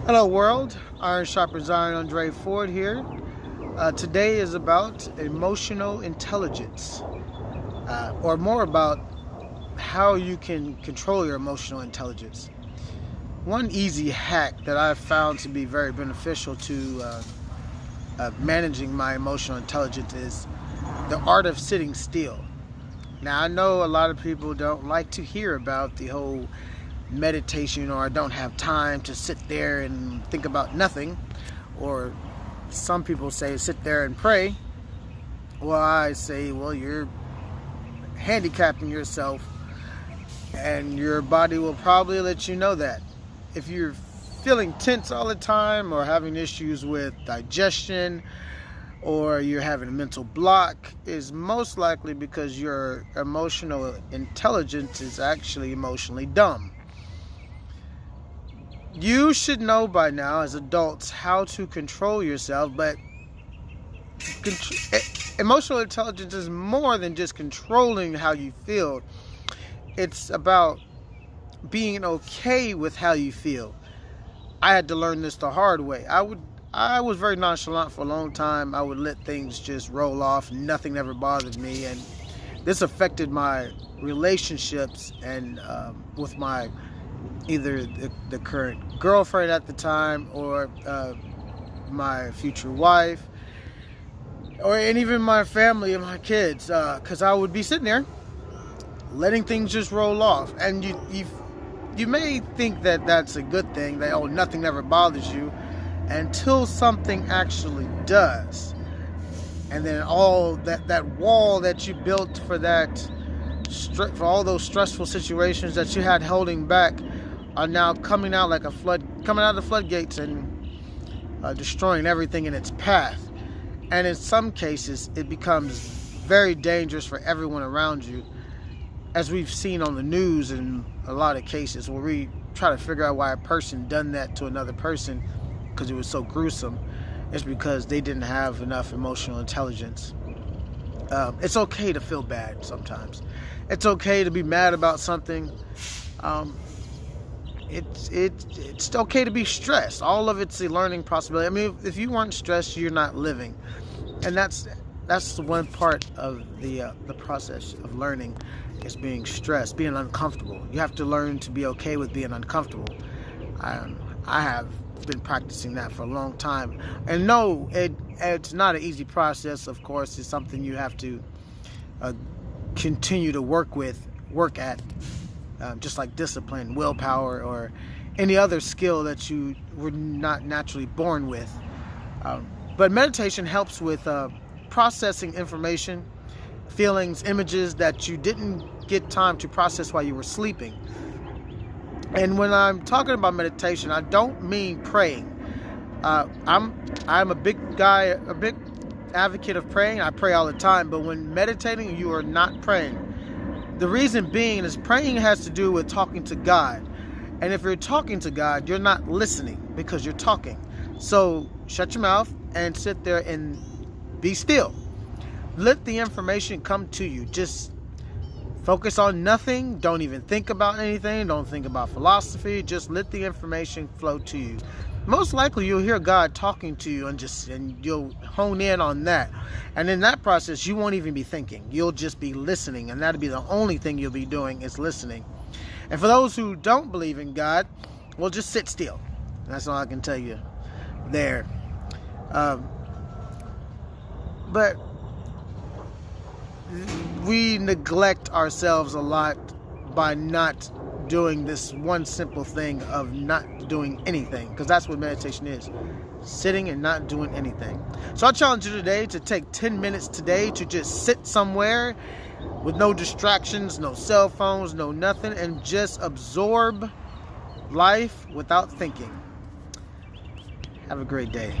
Hello world, Iron Sharpers Iron, Andre Ford here. Today is about emotional intelligence, or more about how you can control your emotional intelligence. One easy hack that I've found to be very beneficial to managing my emotional intelligence is the art of sitting still. Now, I know a lot of people don't like to hear about the whole meditation, or I don't have time to sit there and think about nothing, or some people say sit there and pray. Well, I say, well, you're handicapping yourself, and your body will probably let you know that. If you're feeling tense all the time, or having issues with digestion, or you're having a mental block, is most likely because your emotional intelligence is actually emotionally dumb. You should know by now as adults how to control yourself, but emotional intelligence is more than just controlling how you feel. It's about being okay with how you feel. I had to learn this the hard way. I was very nonchalant for a long time. I would let things just roll off. Nothing ever bothered me, and this affected my relationships and with my either the current girlfriend at the time, or my future wife, and even my family and my kids, because I would be sitting there letting things just roll off, and you may think that that's a good thing, that nothing ever bothers you, until something actually does. And then all that wall that you built for all those stressful situations that you had holding back are now coming out like a flood, coming out of the floodgates and destroying everything in its path. And in some cases, it becomes very dangerous for everyone around you, as we've seen on the news in a lot of cases where we try to figure out why a person done that to another person because it was so gruesome. It's because they didn't have enough emotional intelligence. It's okay to feel bad sometimes. It's okay to be mad about something. It's okay to be stressed. All of it's a learning possibility. I mean, if you weren't stressed, you're not living, and that's the one part of the process of learning, is being stressed, being uncomfortable. You have to learn to be okay with being uncomfortable. I have been practicing that for a long time, and no, it's not an easy process. Of course, it's something you have to continue to work at. Just like discipline, willpower, or any other skill that you were not naturally born with. But meditation helps with processing information, feelings, images that you didn't get time to process while you were sleeping. And when I'm talking about meditation, I don't mean praying. I'm a big advocate of praying. I pray all the time, but when meditating, you are not praying. The reason being is praying has to do with talking to God. And if you're talking to God, you're not listening because you're talking. So shut your mouth and sit there and be still. Let the information come to you. Just focus on nothing. Don't even think about anything. Don't think about philosophy. Just let the information flow to you. Most likely you'll hear God talking to you, and you'll hone in on that. And in that process, you won't even be thinking. You'll just be listening, and that'll be the only thing you'll be doing, is listening. And for those who don't believe in God, well, just sit still. That's all I can tell you there. But we neglect ourselves a lot by not doing this one simple thing of not doing anything, because that's what meditation is, sitting and not doing anything. So I challenge you today to take 10 minutes today to just sit somewhere with no distractions, no cell phones, no nothing, and just absorb life without thinking. Have a great day.